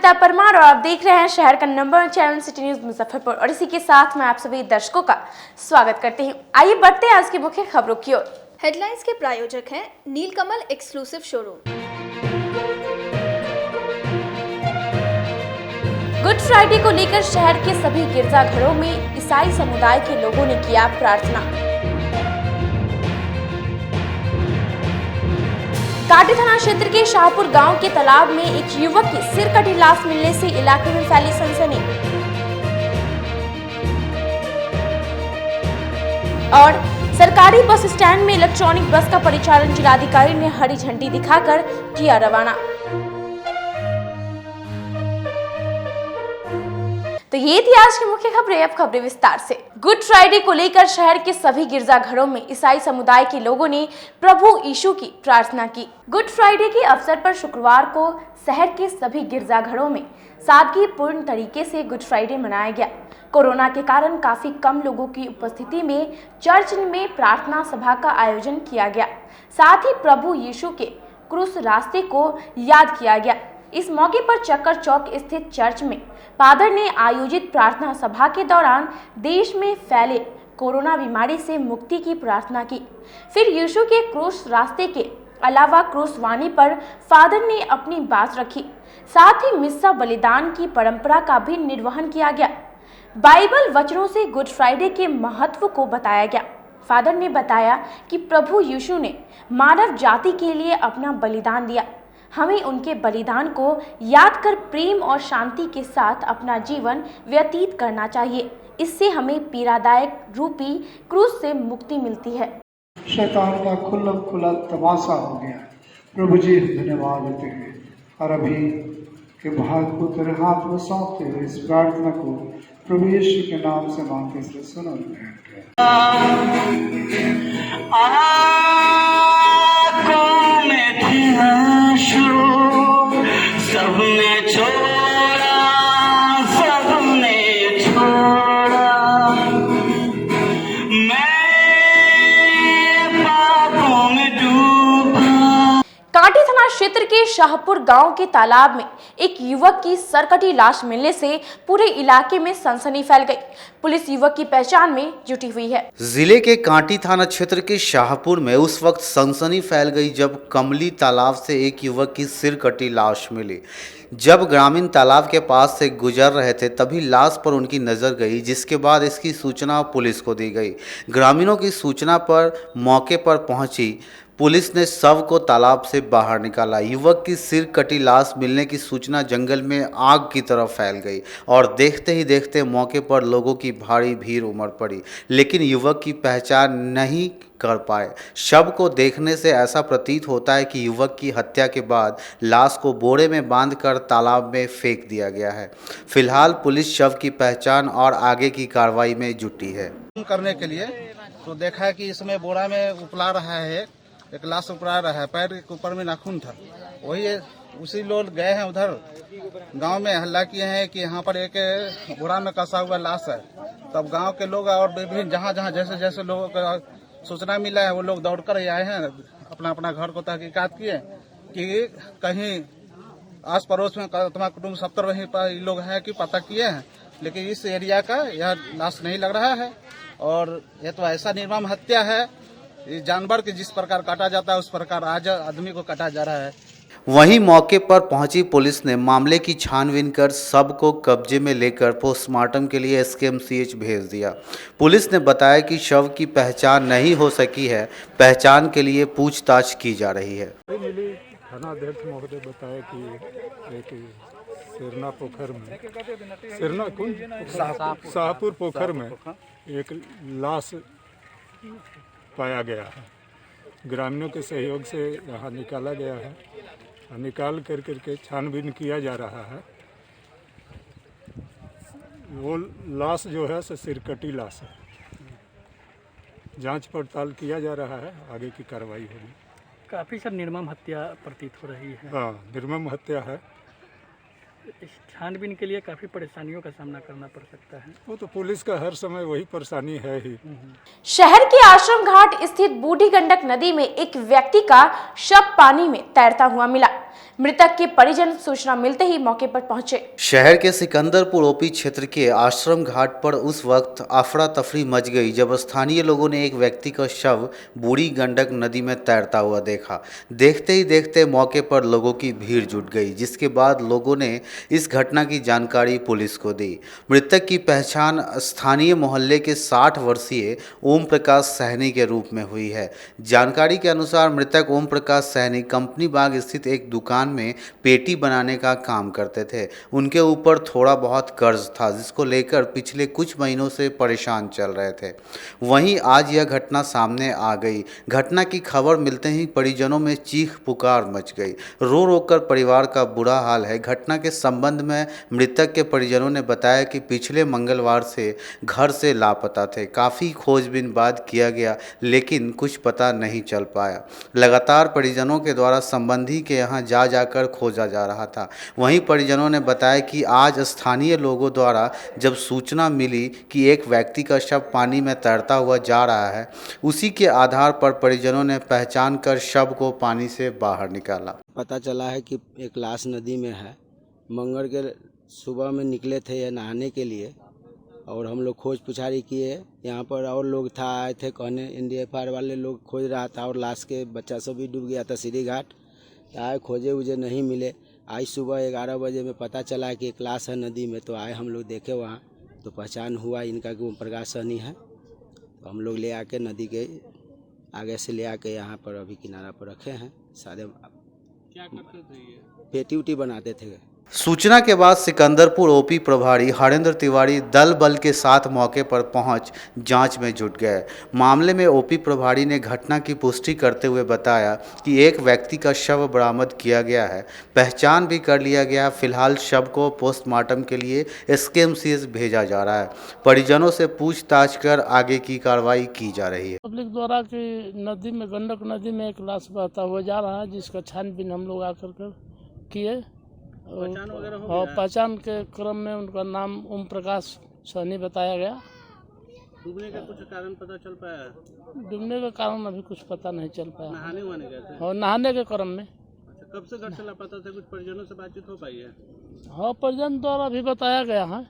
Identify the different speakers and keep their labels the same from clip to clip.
Speaker 1: नमिता परमार और आप देख रहे हैं शहर का number 1 channel city news Muzaffarpur और इसी के साथ मैं आप सभी दर्शकों का स्वागत करती हूँ। आइए बढ़ते हैं आज की मुख्य खबरों की ओर।
Speaker 2: हेडलाइंस के प्रायोजक हैं नीलकमल एक्सक्लूसिव शोरूम।
Speaker 1: गुड फ्राइडे को लेकर शहर के सभी गिरजाघरों में ईसाई समुदाय के लोगों ने किया प्रार्थना। कांटी थाना क्षेत्र के शाहपुर गांव के तालाब में एक युवक की सिर कटी लाश मिलने से इलाके में फैली सनसनी। और सरकारी बस स्टैंड में इलेक्ट्रॉनिक बस का परिचालन जिलाधिकारी ने हरी झंडी दिखाकर किया रवाना। तो ये थी आज की मुख्य खबरें। अब खबरें विस्तार से। गुड फ्राइडे को लेकर शहर के सभी गिरजाघरों में ईसाई समुदाय के लोगों ने प्रभु यीशु की प्रार्थना की। गुड फ्राइडे के अवसर पर शुक्रवार को शहर के सभी गिरजाघरों में सादगीपूर्ण तरीके से गुड फ्राइडे मनाया गया। कोरोना के कारण काफी कम लोगों की उपस्थिति में चर्च में प्रार्थना सभा का आयोजन किया गया। साथ ही प्रभु यीशु के क्रूस रास्ते को याद किया गया। इस मौके पर चक्कर चौक स्थित चर्च में फादर ने आयोजित प्रार्थना सभा के दौरान देश में फैले कोरोना बीमारी से मुक्ति की प्रार्थना की। फिर यीशु के क्रूस रास्ते के अलावा क्रूस वाणी पर फादर ने अपनी बात रखी। साथ ही मिस्सा बलिदान की परंपरा का भी निर्वहन किया गया। बाइबल वचनों से गुड फ्राइडे के महत्व को बताया गया। फादर ने बताया कि प्रभु यीशु ने मानव जाति के लिए अपना बलिदान दिया। हमें उनके बलिदान को याद कर प्रेम और शांति के साथ अपना जीवन व्यतीत करना चाहिए। इससे हमें पीड़ादायक रूपी क्रूस से मुक्ति मिलती है।
Speaker 3: शैतान का खुला तमाशा हो गया। प्रभु जी धन्यवाद देते हैं और अभी के भाग को तेरे हाथ में सौंपते हुए इस प्रार्थना को प्रभु यीशु के नाम से मांगते इसलिए सुनो।
Speaker 4: सबने छोड़ा, सबने छोड़ा, मैं पापों में डूबा।
Speaker 1: कांटी थाना क्षेत्र के शाहपुर गांव के तालाब में एक युवक की सरकटी लाश मिलने से पूरे इलाके में सनसनी फैल गई। पुलिस युवक की पहचान में जुटी हुई है।
Speaker 5: जिले के कांटी थाना क्षेत्र के शाहपुर में उस वक्त सनसनी फैल गई जब कमली तालाब से एक युवक की सिर कटी लाश मिली। जब ग्रामीण तालाब के पास से गुजर रहे थे तभी लाश पर उनकी नज़र गई, जिसके बाद इसकी सूचना पुलिस को दी गई। ग्रामीणों की सूचना पर मौके पर पहुंची पुलिस ने शव को तालाब से बाहर निकाला। युवक की सिर कटी लाश मिलने की सूचना जंगल में आग की तरह फैल गई और देखते ही देखते मौके पर लोगों की भारी भीड़ उमड़ पड़ी, लेकिन युवक की पहचान नहीं कर पाए। शव को देखने से ऐसा प्रतीत होता है कि युवक की हत्या के बाद लाश को बोरे में बांधकर तालाब में फेंक दिया गया है। फिलहाल पुलिस शव की पहचान और आगे की कार्रवाई में जुटी है।
Speaker 6: करने के लिए तो देखा है कि इसमें बोरा में उपला रहा है, एक लाश उपला रहा है, पैर के ऊपर में नाखून था। वही उसी लोग गए हैं उधर गांव में, हल्ला किए हैं कि यहाँ पर एक बोरा में कसा हुआ लाश है। तब गांव के लोग और विभिन्न जहाँ जहाँ जैसे जैसे लोगों को सूचना मिला है वो लोग दौड़ कर आए हैं, अपना अपना घर को तहकीकात किए कि कहीं आस पड़ोस में तमाम कुटुंब सब तर वहीं पर लोग हैं कि पता किए हैं, लेकिन इस एरिया का यह लाश नहीं लग रहा है। और यह तो ऐसा निर्मम हत्या है, इस जानवर के जिस प्रकार काटा जाता है उस प्रकार आज आदमी को काटा जा रहा है।
Speaker 5: वहीं मौके पर पहुंची पुलिस ने मामले की छानबीन कर शव को कब्जे में लेकर पोस्टमार्टम के लिए SKMCH भेज दिया। पुलिस ने बताया कि शव की पहचान नहीं हो सकी है, पहचान के लिए पूछताछ की जा रही है।
Speaker 7: थानाध्यक्ष महोदय बताया कि एक सिरना पोखर में शाहपुर पोखर में एक लाश पाया गया है। ग्रामीणों के सहयोग से यहाँ निकाला गया है, निकाल करके छानबीन किया जा रहा है। वो लाश जो है सो सिरकटी लाश है। जांच पड़ताल किया जा रहा है, आगे की कार्रवाई होगी।
Speaker 8: काफ़ी सब निर्मम हत्या प्रतीत हो रही है।
Speaker 7: हाँ, निर्मम हत्या है।
Speaker 8: इस छानबीन के लिए काफ़ी परेशानियों का सामना करना पड़ सकता है।
Speaker 7: वो तो पुलिस का हर समय वही परेशानी है ही।
Speaker 1: शहर के आश्रम घाट स्थित बूढ़ी गंडक नदी में एक व्यक्ति का शव पानी में तैरता हुआ मिला। मृतक के परिजन सूचना मिलते ही मौके पर पहुंचे।
Speaker 5: शहर के सिकंदरपुर ओपी क्षेत्र के आश्रम घाट पर उस वक्त अफरा तफरी मच गई जब स्थानीय लोगों ने एक व्यक्ति का शव बूढ़ी गंडक नदी में तैरता हुआ देखा। देखते ही देखते मौके पर लोगों की भीड़ जुट गई, जिसके बाद लोगों ने इस घटना की जानकारी पुलिस को दी। मृतक की पहचान स्थानीय मोहल्ले के 60 वर्षीय ओम प्रकाश सहनी के रूप में हुई है। जानकारी के अनुसार मृतक ओम प्रकाश सहनी कंपनी बाग स्थित एक दुकान में पेटी बनाने का काम करते थे। उनके ऊपर थोड़ा बहुत कर्ज था, जिसको लेकर पिछले कुछ महीनों से परेशान चल रहे थे। वहीं आज यह घटना सामने आ गई। घटना की खबर मिलते ही परिजनों में चीख पुकार मच गई। रो रो कर परिवार का बुरा हाल है। घटना के संबंध में मृतक के परिजनों ने बताया कि पिछले मंगलवार से घर से लापता थे। काफ़ी खोजबीन बाद किया गया, लेकिन कुछ पता नहीं चल पाया। लगातार परिजनों के द्वारा संबंधी के यहाँ जा जाकर खोजा जा रहा था। वहीं परिजनों ने बताया कि आज स्थानीय लोगों द्वारा जब सूचना मिली कि एक व्यक्ति का शव पानी में तैरता हुआ जा रहा है, उसी के आधार पर परिजनों ने पहचान कर शव को पानी से बाहर निकाला।
Speaker 9: पता चला है कि एक लाश नदी में है। मंगल के सुबह में निकले थे ये नहाने के लिए और हम लोग खोज पुछारी किए। यहाँ पर और लोग था, आए थे कहने, NDFR वाले लोग खोज रहा था और लाश के बच्चा सब भी डूब गया था सीढ़ी घाट। आए खोजे उजे नहीं मिले। आज सुबह 11 बजे में पता चला कि एक लाश है नदी में, तो आए हम लोग देखे वहाँ, तो पहचान हुआ इनका कि ओम प्रकाश सहनी है। तो हम लोग ले आके नदी के आगे से ले आके यहाँ पर अभी किनारा पर रखे हैं। सारे
Speaker 6: क्या करते थे ये?
Speaker 9: पेटी उटी बनाते थे।
Speaker 5: सूचना के बाद सिकंदरपुर ओपी प्रभारी हरेंद्र तिवारी दल बल के साथ मौके पर पहुंच जांच में जुट गए। मामले में ओपी प्रभारी ने घटना की पुष्टि करते हुए बताया कि एक व्यक्ति का शव बरामद किया गया है, पहचान भी कर लिया गया। फिलहाल शव को पोस्टमार्टम के लिए SKMCH भेजा जा रहा है। परिजनों से पूछताछ कर आगे की कार्रवाई की जा रही है।
Speaker 10: पब्लिक द्वारा कि नदी में, गंडक नदी में एक लाश बहता हुआ जा रहा है, जिसका छानबीन हम लोग आकर कर किए और पहचान के क्रम में उनका नाम ओम प्रकाश सहनी बताया गया।
Speaker 6: डूबने का कुछ कारण पता चल पाया?
Speaker 10: डूबने का कारण अभी कुछ पता नहीं चल पाया।
Speaker 6: नहाने वाने गए थे?
Speaker 10: और नहाने के क्रम में।
Speaker 6: अच्छा, कब से घर से लापता थे? कुछ परिजनों से बातचीत हो पाई है?
Speaker 10: हाँ, परिजन द्वारा भी बताया गया है।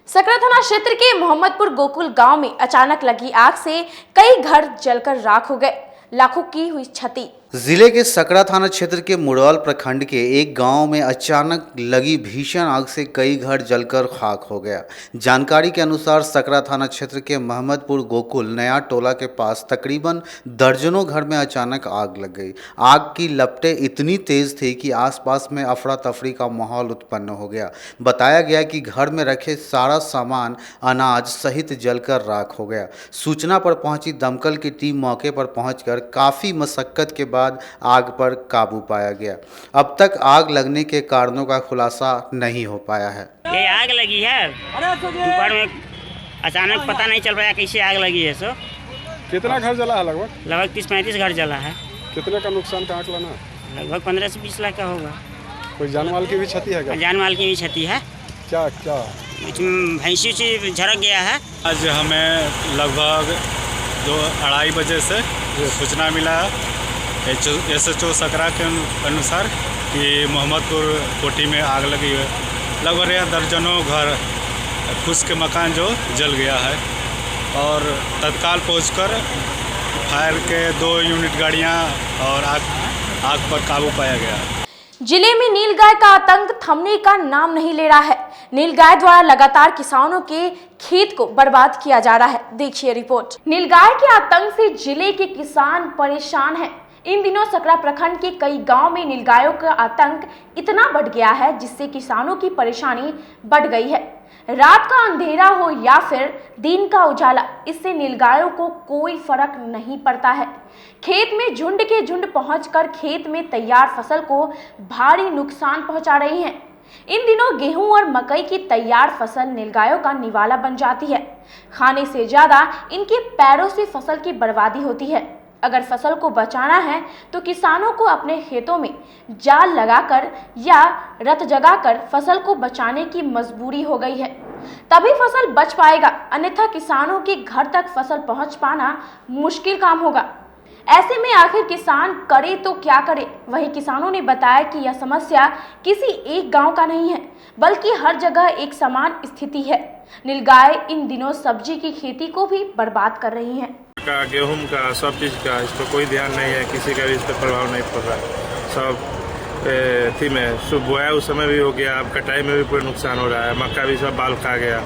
Speaker 1: सकरा थाना क्षेत्र के मोहम्मदपुर गोकुल गांव में अचानक लगी आग से कई घर जलकर राख हो गए, लाखों की हुई क्षति।
Speaker 5: जिले के सकरा थाना क्षेत्र के मुरौल प्रखंड के एक गांव में अचानक लगी भीषण आग से कई घर जलकर खाक हो गया। जानकारी के अनुसार सकरा थाना क्षेत्र के मोहम्मदपुर गोकुल नया टोला के पास तकरीबन दर्जनों घर में अचानक आग लग गई। आग की लपटें इतनी तेज थी कि आसपास में अफरा तफरी का माहौल उत्पन्न हो गया। बताया गया कि घर में रखे सारा सामान अनाज सहित जलकर राख हो गया। सूचना पर पहुंची दमकल की टीम मौके पर पहुंचकर काफ़ी मशक्कत के बाद आग पर काबू पाया गया। अब तक आग लगने के कारणों का खुलासा नहीं हो पाया है।
Speaker 11: ये आग लगी है दोपहर में, अचानक पता नहीं चल पाया कैसे आग लगी है। सो
Speaker 7: कितना घर जला है? लगभग
Speaker 11: 30-35 घर जला है।
Speaker 7: कितने का नुकसान का आंकलन है?
Speaker 11: लगभग 15 से 20 लाख का होगा।
Speaker 7: कोई जान माल की भी क्षति है क्या?
Speaker 11: जान माल की भी क्षति है।
Speaker 7: क्या
Speaker 11: भैंसी से झड़क गया है।
Speaker 12: आज हमें लगभग 2-2:30 बजे से सूचना मिला SHO सकरा के अनुसार कि मोहम्मदपुर कोठी में आग लगी है। लगभग दर्जनों घर, फूस के मकान जो जल गया है और तत्काल पहुंचकर फायर के 2 यूनिट गाड़ियां और आग पर काबू पाया गया।
Speaker 1: जिले में नीलगाय का आतंक थमने का नाम नहीं ले रहा है। नीलगाय द्वारा लगातार किसानों के खेत को बर्बाद किया जा रहा है। देखिए रिपोर्ट। नीलगाय के आतंक से जिले के किसान परेशान हैं। इन दिनों सकरा प्रखंड के कई गांव में नीलगायों का आतंक इतना बढ़ गया है जिससे किसानों की परेशानी बढ़ गई है। रात का अंधेरा हो या फिर दिन का उजाला, इससे नीलगायों को कोई फर्क नहीं पड़ता है। खेत में झुंड के झुंड पहुंचकर खेत में तैयार फसल को भारी नुकसान पहुंचा रही हैं। इन दिनों गेहूं और मकई की तैयार फसल नीलगायों का निवाला बन जाती है। खाने से ज्यादा इनके पैरों से फसल की बर्बादी होती है। अगर फसल को बचाना है तो किसानों को अपने खेतों में जाल लगाकर या रत जगाकर फसल को बचाने की मजबूरी हो गई है, तभी फसल बच पाएगा, अन्यथा किसानों के घर तक फसल पहुंच पाना मुश्किल काम होगा। ऐसे में आखिर किसान करे तो क्या करे। वहीं किसानों ने बताया कि यह समस्या किसी एक गांव का नहीं है, बल्कि हर जगह एक समान स्थिति है। नीलगाय इन दिनों सब्जी की खेती को भी बर्बाद कर रही हैं।
Speaker 13: गेहूं का सब चीज़ का इस पर कोई ध्यान नहीं है, किसी का भी इस पर प्रभाव नहीं पड़ रहा है। सब थी में सुबह बोया उस समय भी हो गया, अब कटाई में भी पूरा नुकसान हो रहा है, मक्का भी सब बाल खा गया,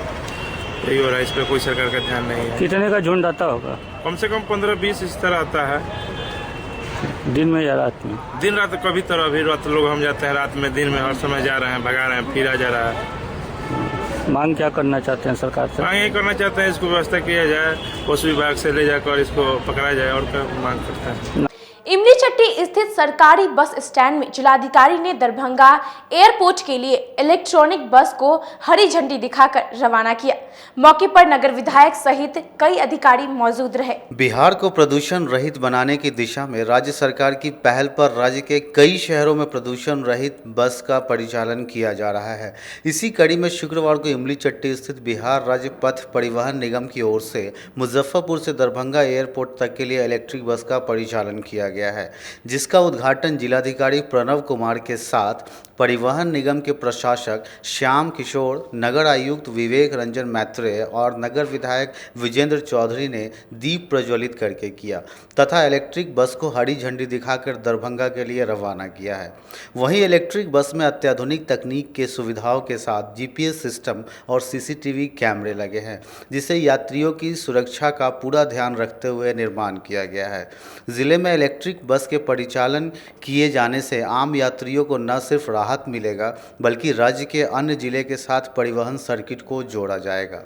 Speaker 13: यही हो रहा है। इस पर कोई सरकार का ध्यान नहीं है।
Speaker 8: कितने का झुंड आता होगा?
Speaker 13: कम से कम 15-20 इस तरह आता है,
Speaker 8: दिन में या रात में?
Speaker 13: दिन रात कभी तरह भी रात लोग हम जाते हैं, रात में दिन में हर समय जा रहे हैं, भगा रहे हैं, फिरा जा रहा है।
Speaker 8: मांग क्या करना चाहते हैं सरकार से?
Speaker 13: मांग यही करना चाहते हैं इसको व्यवस्था किया जाए, पशु विभाग से ले जाकर इसको पकड़ा जाए, और क्या मांग करते हैं।
Speaker 1: इमली चट्टी स्थित सरकारी बस स्टैंड में जिलाधिकारी ने दरभंगा एयरपोर्ट के लिए इलेक्ट्रॉनिक बस को हरी झंडी दिखाकर रवाना किया। मौके पर नगर विधायक सहित कई अधिकारी मौजूद रहे।
Speaker 5: बिहार को प्रदूषण रहित बनाने की दिशा में राज्य सरकार की पहल पर राज्य के कई शहरों में प्रदूषण रहित बस का परिचालन किया जा रहा है। इसी कड़ी में शुक्रवार को इमली चट्टी स्थित बिहार राज्य पथ परिवहन निगम की ओर से मुजफ्फरपुर से दरभंगा एयरपोर्ट तक के लिए इलेक्ट्रिक बस का परिचालन किया गया है, जिसका उद्घाटन जिलाधिकारी प्रणव कुमार के साथ परिवहन निगम के प्रशासक श्याम किशोर, नगर आयुक्त विवेक रंजन मैत्रेय और नगर विधायक विजेंद्र चौधरी ने दीप प्रज्वलित करके किया तथा इलेक्ट्रिक बस को हरी झंडी दिखाकर दरभंगा के लिए रवाना किया है। वहीं इलेक्ट्रिक बस में अत्याधुनिक तकनीक के सुविधाओं के साथ जीपीएस सिस्टम और सीसीटीवी कैमरे लगे हैं, जिसे यात्रियों की सुरक्षा का पूरा ध्यान रखते हुए निर्माण किया गया है। जिले में इलेक्ट्रिक बस के परिचालन किए जाने से आम यात्रियों को न सिर्फ राहत मिलेगा, बल्कि राज्य के अन्य जिले के साथ परिवहन सर्किट को जोड़ा जाएगा।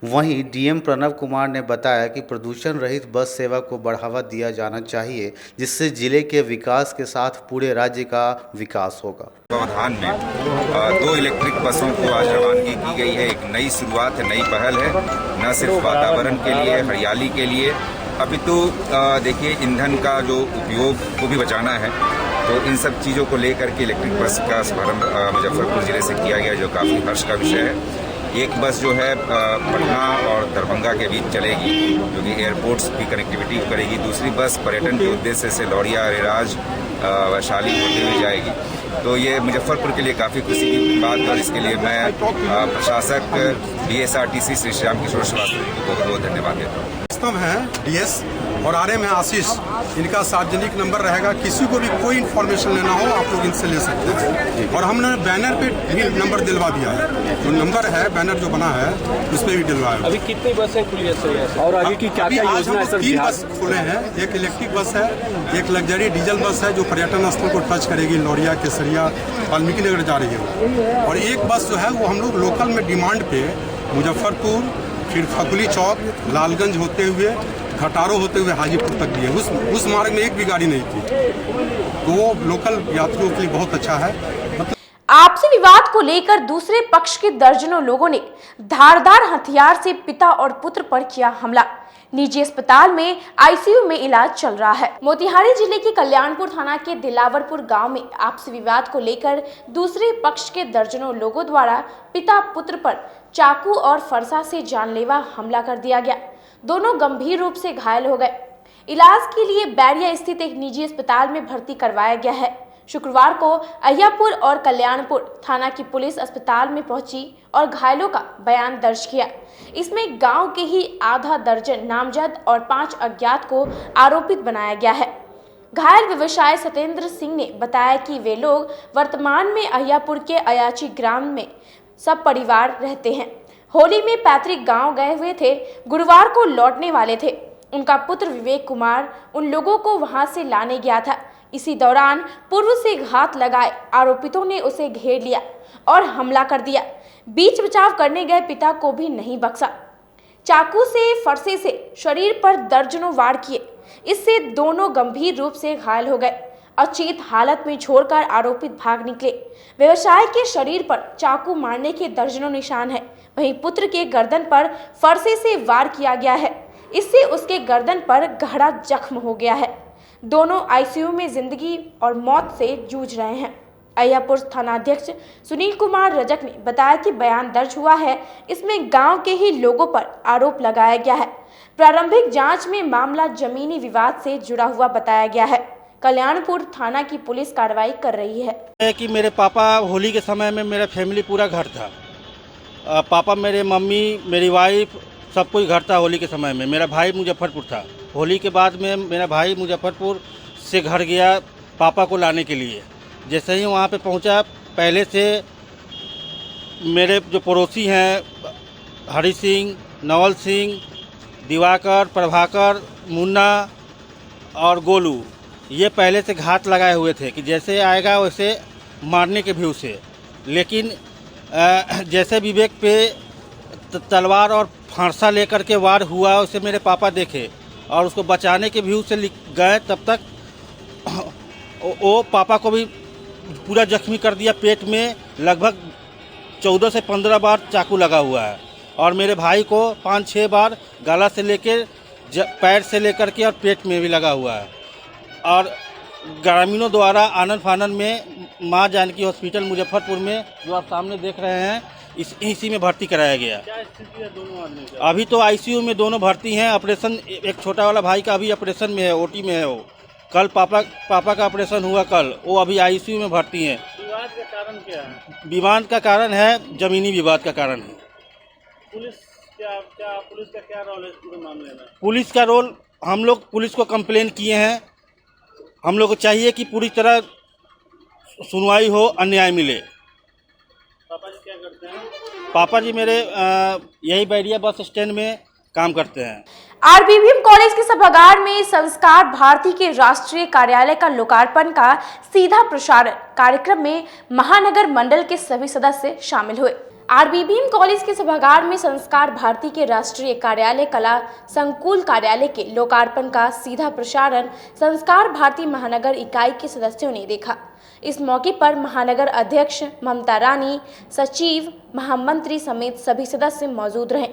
Speaker 5: वहीं डीएम प्रणव कुमार ने बताया कि प्रदूषण रहित बस सेवा को बढ़ावा दिया जाना चाहिए, जिससे जिले के विकास के साथ पूरे राज्य का विकास होगा।
Speaker 14: व्यवधान में 2 इलेक्ट्रिक बसों को आज रवानगी की गई है। एक नई शुरुआत है, नई पहल है, न सिर्फ वातावरण के लिए, हरियाली के लिए, अभी तो देखिए ईंधन का जो उपयोग को भी बचाना है। तो इन सब चीज़ों को लेकर के इलेक्ट्रिक बस का शुभारंभ मुजफ्फरपुर जिले से किया गया, जो काफ़ी हर्ष का विषय है। एक बस जो है पटना और दरभंगा के बीच चलेगी, जो कि एयरपोर्ट्स की कनेक्टिविटी करेगी। दूसरी बस पर्यटन के उद्देश्य से लौरिया, अरेराज, वैशाली होते हुए जाएगी। तो ये मुजफ्फरपुर के लिए काफ़ी खुशी की बात है, और इसके लिए मैं प्रशासक BSRTC श्री श्याम किशोर श्रीवास्तव जी को बहुत बहुत धन्यवाद देता हूँ।
Speaker 15: वास्तव है DS और RM है आशीष, इनका सार्वजनिक नंबर रहेगा, किसी को भी कोई इन्फॉर्मेशन लेना हो आप लोग इनसे ले सकते हैं। और हमने बैनर पे भी नंबर दिलवा दिया है, जो नंबर है बैनर जो बना है उस पर भी दिलवाया।
Speaker 8: अभी कितनी बसें खुली है सर, और आगे की क्या क्या योजना है सर?
Speaker 15: 3 बस खुले हैं, एक इलेक्ट्रिक बस है, एक लग्जरी डीजल बस है जो पर्यटन स्थल को टच करेगी, लौरिया, केसरिया, वाल्मीकि नगर जा रही है। और एक बस जो है वो हम लोग लोकल में डिमांड पे मुजफ्फरपुर, फिर खकुली चौक, लालगंज होते हुए, खटारो होते हुए हाजीपुर तक भी है। उस मार्ग में एक भी गाड़ी नहीं थी, तो वो लोकल यात्रियों के लिए बहुत अच्छा है।
Speaker 1: आपसी विवाद को लेकर दूसरे पक्ष के दर्जनों लोगों ने धारदार हथियार से पिता और पुत्र पर किया हमला। निजी अस्पताल में आईसीयू में इलाज चल रहा है। मोतिहारी जिले के कल्याणपुर थाना के दिलावरपुर गांव में आपसी विवाद को लेकर दूसरे पक्ष के दर्जनों लोगों द्वारा पिता पुत्र पर चाकू और फरसा से जानलेवा हमला कर दिया गया। दोनों गंभीर रूप से घायल हो गए। इलाज के लिए बैरिया स्थित एक निजी अस्पताल में भर्ती करवाया गया है। शुक्रवार को अहियापुर और कल्याणपुर थाना की पुलिस अस्पताल में पहुंची और घायलों का बयान दर्ज किया। इसमें गांव के ही आधा दर्जन नामजद और 5 अज्ञात को आरोपित बनाया गया है। घायल व्यवसायी सत्येंद्र सिंह ने बताया कि वे लोग वर्तमान में अहियापुर के अयाची ग्राम में सब परिवार रहते हैं। होली में पैतृक गांव गए हुए थे, गुरुवार को लौटने वाले थे। उनका पुत्र विवेक कुमार उन लोगों को वहां से लाने गया था। इसी दौरान पूर्व से घात लगाए आरोपितों ने उसे घेर लिया और हमला कर दिया। बीच बचाव करने गए पिता को भी नहीं बख्शा। चाकू से, फरसे से शरीर पर दर्जनों वार किए। इससे दोनों गंभीर रूप से घायल हो गए। अचेत हालत में छोड़कर आरोपित भाग निकले। व्यवसाय के शरीर पर चाकू मारने के दर्जनों निशान है। वहीं पुत्र के गर्दन पर फरसे से वार किया गया है। इससे उसके गर्दन पर गहरा जख्म हो गया है। दोनों आईसीयू में जिंदगी और मौत से जूझ रहे हैं। अय्यापुर थानाध्यक्ष सुनील कुमार रजक ने बताया कि बयान दर्ज हुआ है, इसमें गांव के ही लोगों पर आरोप लगाया गया है। प्रारंभिक जांच में मामला जमीनी विवाद से जुड़ा हुआ बताया गया है। कल्याणपुर थाना की पुलिस कार्रवाई कर रही है।
Speaker 16: कि मेरे पापा होली के समय में मेरा फैमिली पूरा घर था, पापा, मेरे मम्मी, मेरी वाइफ, सब कोई घर था होली के समय में। मेरा भाई मुजफ्फरपुर था। होली के बाद में मेरा भाई मुजफ्फरपुर से घर गया पापा को लाने के लिए। जैसे ही वहाँ पे पहुँचा, पहले से मेरे जो पड़ोसी हैं हरि सिंह, नवल सिंह, दिवाकर, प्रभाकर, मुन्ना और गोलू, ये पहले से घात लगाए हुए थे कि जैसे आएगा वैसे मारने के व्यू से। लेकिन जैसे विवेक पे तलवार और फांसा लेकर के वार हुआ, उसे मेरे पापा देखे और उसको बचाने के व्यू से गए। तब तक वो पापा को भी पूरा जख्मी कर दिया। पेट में लगभग 14 से 15 बार चाकू लगा हुआ है और मेरे भाई को 5-6 बार गला से लेकर पैर से लेकर के और पेट में भी लगा हुआ है। और ग्रामीणों द्वारा आनन फानन में माँ जानकी हॉस्पिटल मुजफ्फरपुर में, जो आप सामने देख रहे हैं, इसी में भर्ती कराया गया।
Speaker 8: क्या स्थिति है दोनों आदमी की?
Speaker 16: अभी तो आईसीयू में दोनों भर्ती हैं। ऑपरेशन, एक छोटा वाला भाई का अभी ऑपरेशन में है, ओटी में है। वो कल पापा का ऑपरेशन हुआ कल, वो अभी आईसीयू में भर्ती हैं।
Speaker 8: विवाद का कारण क्या है?
Speaker 16: विवाद का कारण है, जमीनी विवाद का कारण है।
Speaker 8: पुलिस का क्या रोल है इस पूरे मामले में?
Speaker 16: पुलिस का रोल, हम लोग पुलिस को कंप्लेन किए हैं। हम लोग को चाहिए कि पूरी तरह सुनवाई हो, अन्याय मिले।
Speaker 8: पापा जी क्या करते हैं?
Speaker 16: पापा जी मेरे यही बैरिया बस स्टैंड में काम करते हैं।
Speaker 1: आरबीवीएम कॉलेज के सभागार में संस्कार भारती के राष्ट्रीय कार्यालय का लोकार्पण का सीधा प्रसारण कार्यक्रम में महानगर मंडल के सभी सदस्य शामिल हुए। आरबीवीएम कॉलेज के सभागार में संस्कार भारती के राष्ट्रीय कार्यालय कला संकुल कार्यालय के लोकार्पण का सीधा प्रसारण संस्कार भारती महानगर इकाई के सदस्यों ने देखा। इस मौके पर महानगर अध्यक्ष ममता रानी, सचिव, महामंत्री समेत सभी सदस्य मौजूद रहे।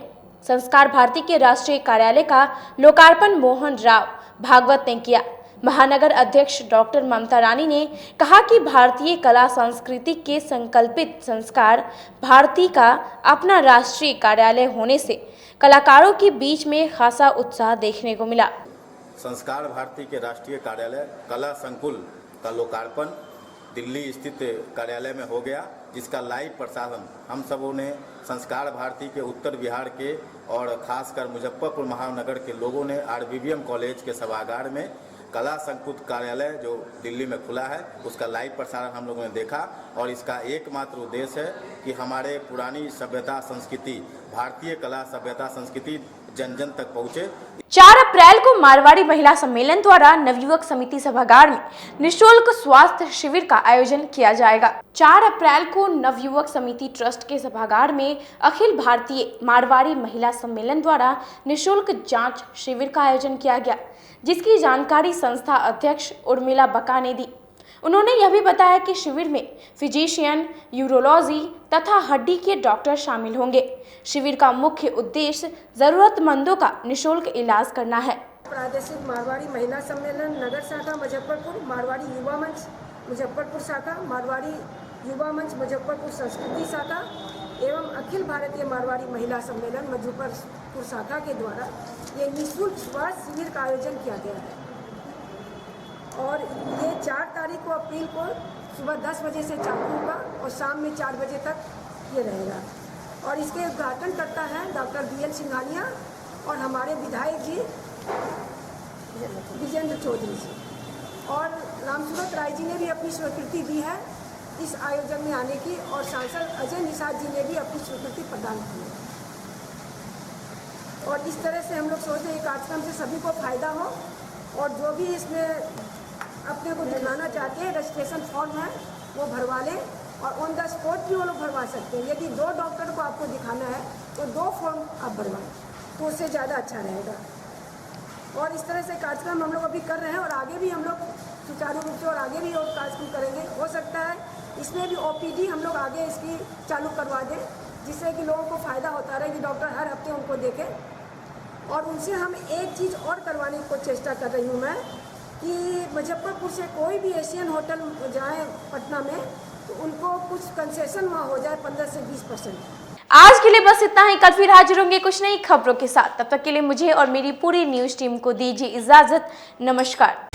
Speaker 1: संस्कार भारती के राष्ट्रीय कार्यालय का लोकार्पण मोहन राव भागवत ने किया। महानगर अध्यक्ष डॉक्टर ममता रानी ने कहा कि भारतीय कला संस्कृति के संकल्पित संस्कार भारती का अपना राष्ट्रीय कार्यालय होने से कलाकारों के बीच में खासा उत्साह देखने को मिला।
Speaker 17: संस्कार भारती के राष्ट्रीय कार्यालय कला संकुल का लोकार्पण दिल्ली स्थित कार्यालय में हो गया, जिसका लाइव प्रसारण हम सबों ने संस्कार भारती के उत्तर बिहार के और खासकर मुजफ्फरपुर महानगर के लोगों ने आरबीवीएम कॉलेज के सभागार में कला संकुल कार्यालय जो दिल्ली में खुला है, उसका लाइव प्रसारण हम लोगों ने देखा। और इसका एकमात्र उद्देश्य है कि हमारे पुरानी सभ्यता संस्कृति, भारतीय कला सभ्यता संस्कृति जन जन तक पहुँचे।
Speaker 1: 4 अप्रैल को मारवाड़ी महिला सम्मेलन द्वारा नवयुवक समिति सभागार में निःशुल्क स्वास्थ्य शिविर का आयोजन किया जाएगा। 4 अप्रैल को नवयुवक समिति ट्रस्ट के सभागार में अखिल भारतीय मारवाड़ी महिला सम्मेलन द्वारा निःशुल्क जांच शिविर का आयोजन किया गया, जिसकी जानकारी संस्था अध्यक्ष उर्मिला बका ने दी। उन्होंने यह भी बताया कि शिविर में फिजिशियन, यूरोलॉजी तथा हड्डी के डॉक्टर शामिल होंगे। शिविर का मुख्य उद्देश्य जरूरतमंदों का निःशुल्क इलाज करना है।
Speaker 18: प्रादेशिक मारवाड़ी महिला सम्मेलन नगर शाखा मुजफ्फरपुर, मारवाड़ी युवा मंच मुजफ्फरपुर शाखा, मारवाड़ी युवा मंच मुजफ्फरपुर संस्कृति शाखा एवं अखिल भारतीय मारवाड़ी महिला सम्मेलन मुजफ्फरपुर शाखा के द्वारा ये निःशुल्क स्वास्थ्य शिविर का आयोजन किया गया है। और ये 4 तारीख को अप्रैल को सुबह 10 बजे से चालू होगा और शाम में 4 बजे तक ये रहेगा। और इसके उद्घाटन करता है डॉक्टर BL सिंघानिया और हमारे विधायक जी विजेंद्र चौधरी जी, और रामसूरत राय जी ने भी अपनी स्वीकृति दी है इस आयोजन में आने की, और सांसद अजय निषाद जी ने भी अपनी स्वीकृति प्रदान की है। और इस तरह से हम लोग सोचते हैं कार्यक्रम से सभी को फायदा हो, और जो भी इसमें अपने को दिखाना चाहते हैं रजिस्ट्रेशन फॉर्म है वो भरवा लें, और ऑन द स्पॉट भी वो लोग भरवा सकते हैं। यदि 2 डॉक्टर को आपको दिखाना है तो 2 फॉर्म आप भरवाएं, तो उससे ज़्यादा अच्छा रहेगा। और इस तरह से कार्यक्रम हम लोग अभी कर रहे हैं और आगे भी हम लोग सुचारू रूप से और आगे भी और कार्यक्रम करेंगे। हो सकता है इसमें भी OPD हम लोग आगे इसकी चालू करवा दें, जिससे कि लोगों को फ़ायदा होता रहे कि डॉक्टर हर हफ्ते उनको देखें। और उनसे हम एक चीज़ और करवाने को चेष्टा कर रही हूँ मैं कि मुजफ्फरपुर से कोई भी एशियन होटल जाए पटना में तो उनको कुछ कंसेशन वहाँ हो जाए 15 से 20%।
Speaker 1: आज के लिए बस इतना ही। कल फिर हाजिर होंगे कुछ नई खबरों के साथ। तब तक के लिए मुझे और मेरी पूरी न्यूज टीम को दीजिए इजाजत। नमस्कार।